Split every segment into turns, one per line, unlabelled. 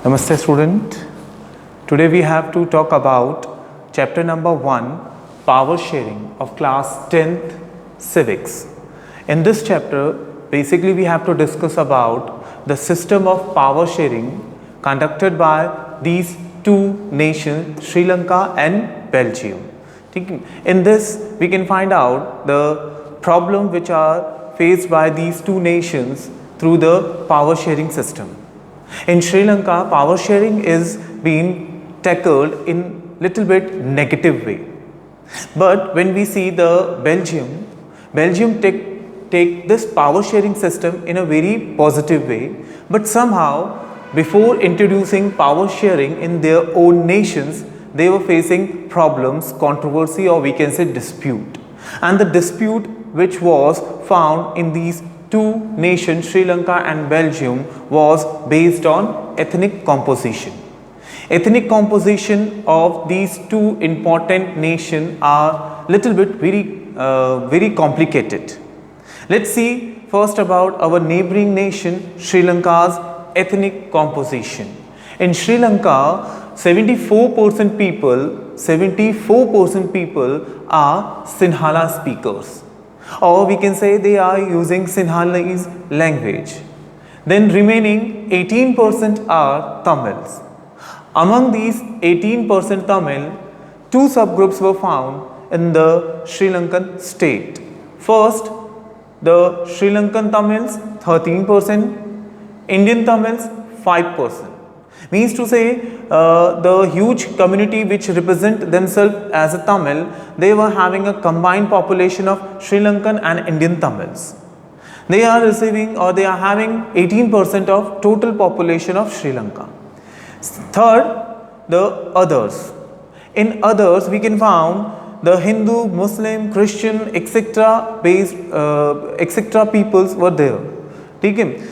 Namaste student. Today we have to talk about chapter number 1, power sharing of class 10th civics. In this chapter basically we have to discuss about the system of power sharing conducted by these two nations, Sri Lanka and Belgium. In this we can find out the problem which are faced by these two nations through the power sharing system. In Sri Lanka, power sharing is being tackled in little bit negative way. But when we see the Belgium take this power sharing system in a very positive way. But somehow, before introducing power sharing in their own nations, they were facing problems, controversy, or we can say dispute. And the dispute which was found in these two nations, Sri Lanka and Belgium, was based on ethnic composition. Ethnic composition of these two important nations are little bit very complicated. Let's see first about our neighboring nation, Sri Lanka's ethnic composition. In Sri Lanka, 74% people are Sinhala speakers, or we can say they are using Sinhalese language. Then remaining 18% are Tamils. Among these 18% Tamil, two subgroups were found in the Sri Lankan state. First, the Sri Lankan Tamils 13%, Indian Tamils 5%. Means to say the huge community which represent themselves as a Tamil, they were having a combined population of Sri Lankan and Indian Tamils. They are receiving, or they are having 18% of total population of Sri Lanka. Third, the others. In others we can find the Hindu, Muslim, Christian, etc. peoples were there.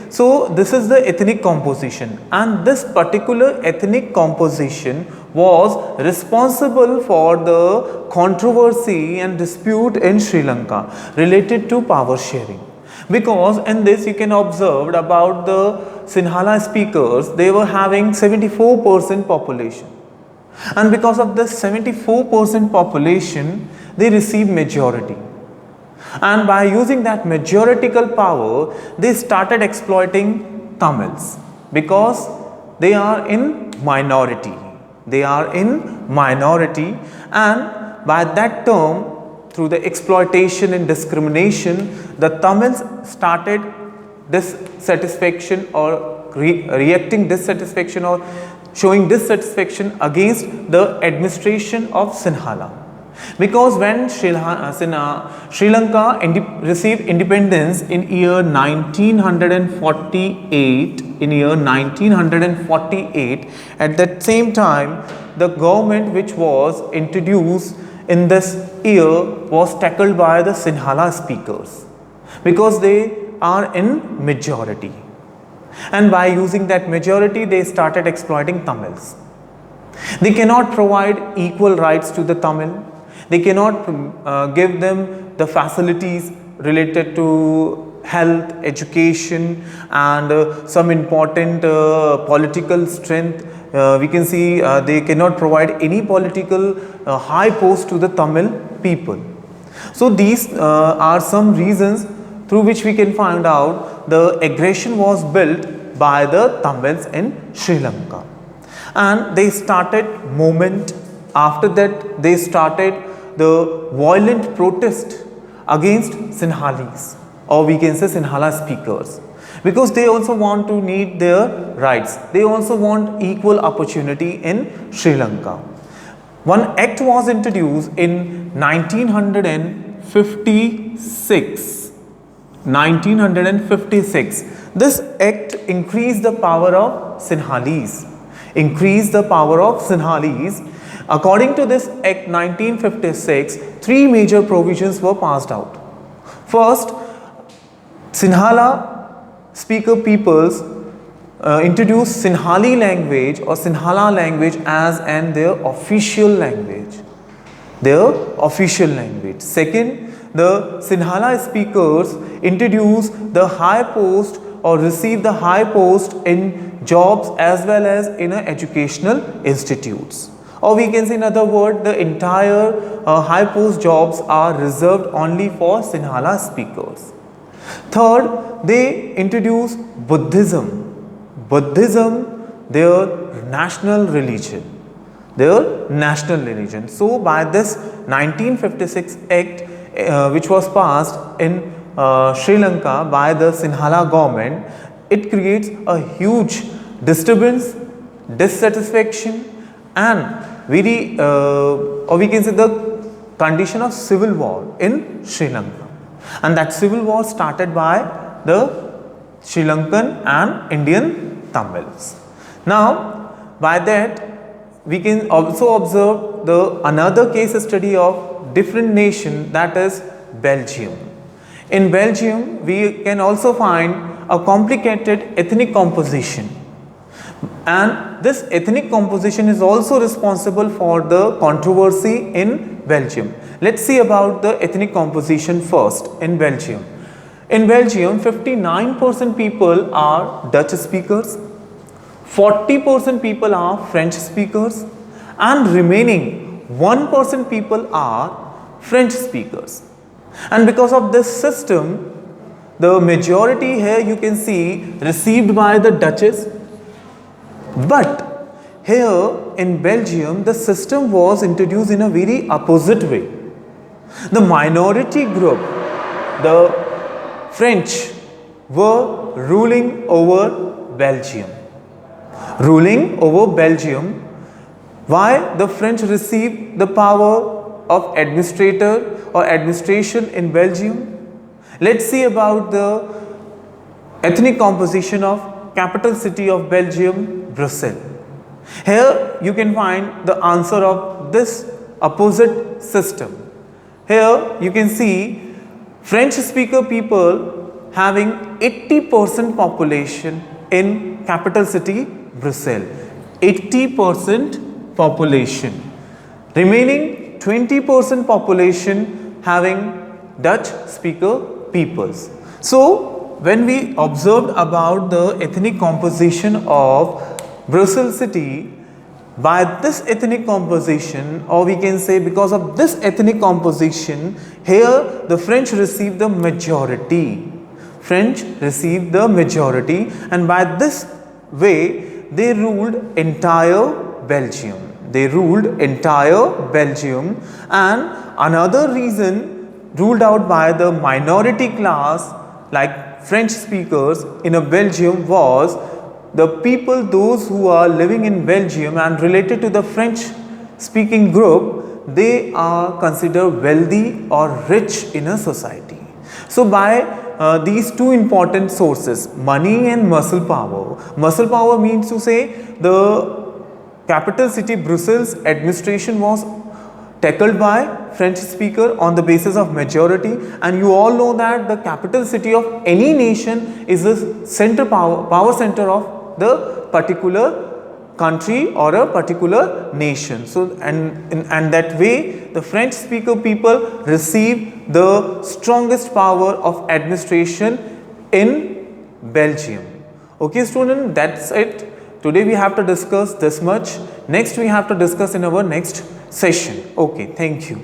So this is the ethnic composition, and this particular ethnic composition was responsible for the controversy and dispute in Sri Lanka related to power sharing. Because in this you can observe about the Sinhala speakers, they were having 74% population, and because of this 74% population they received majority. And by using that majoritical power, they started exploiting Tamils because they are in minority. They are in minority, and by that term, through the exploitation and discrimination, the Tamils started dissatisfaction or reacting dissatisfaction or showing dissatisfaction against the administration of Sinhala. Because when Sri Lanka received independence in year 1948, at that same time the government which was introduced in this year was tackled by the Sinhala speakers, because they are in majority, and by using that majority they started exploiting Tamils. They cannot provide equal rights to the Tamil. They cannot give them the facilities related to health, education, and some important political strength. We can see they cannot provide any political high post to the Tamil people. So these are some reasons through which we can find out the aggression was built by the Tamils in Sri Lanka. And they started movement. After that they started the violent protest against Sinhalese, or we can say Sinhala speakers, because they also want to need their rights. They also want equal opportunity in Sri Lanka. One act was introduced in 1956. This act increased the power of Sinhalese. According to this Act 1956, three major provisions were passed out. First, Sinhala speaker peoples introduced Sinhali language or Sinhala language as their official language. Second, the Sinhala speakers introduced the high post or receive the high post in jobs as well as in educational institutes. Or we can say in other words, the entire high post jobs are reserved only for Sinhala speakers. Third, they introduce Buddhism. Buddhism, their national religion. So by this 1956 Act, which was passed in Sri Lanka by the Sinhala government, it creates a huge disturbance, dissatisfaction, and very or we can say the condition of civil war in Sri Lanka. And that civil war started by the Sri Lankan and Indian Tamils. Now, by that we can also observe the another case study of different nation, that is Belgium. In Belgium, we can also find a complicated ethnic composition, and this ethnic composition is also responsible for the controversy in Belgium. Let's see about the ethnic composition first in Belgium. In Belgium, 59% people are Dutch speakers, 40% people are French speakers, and remaining 1% people are French speakers. And because of this system, the majority here you can see received by the Dutches. But here in Belgium, the system was introduced in a very opposite way. The minority group, the French, were ruling over Belgium. Why the French received the power of administrator or administration in Belgium? Let's see about the ethnic composition of capital city of Belgium, Brussels. Here you can find the answer of this opposite system. Here you can see French speaker people having 80% population in capital city Brussels. 80% population. Remaining 20% population having Dutch speaker peoples. So when we observed about the ethnic composition of Brussels city, by this ethnic composition, or we can say because of this ethnic composition, here the French received the majority. And by this way they ruled entire Belgium. And another reason ruled out by the minority class like French speakers in a Belgium was the people, those who are living in Belgium and related to the French speaking group, they are considered wealthy or rich in a society. So by these two important sources, money and muscle power means to say the capital city Brussels administration was tackled by French speaker on the basis of majority, and you all know that the capital city of any nation is the power center of the particular country or a particular nation. So and that way the French speaker people receive the strongest power of administration in Belgium. Okay student, that's it. Today we have to discuss this much. Next we have to discuss in our next session. Okay, thank you.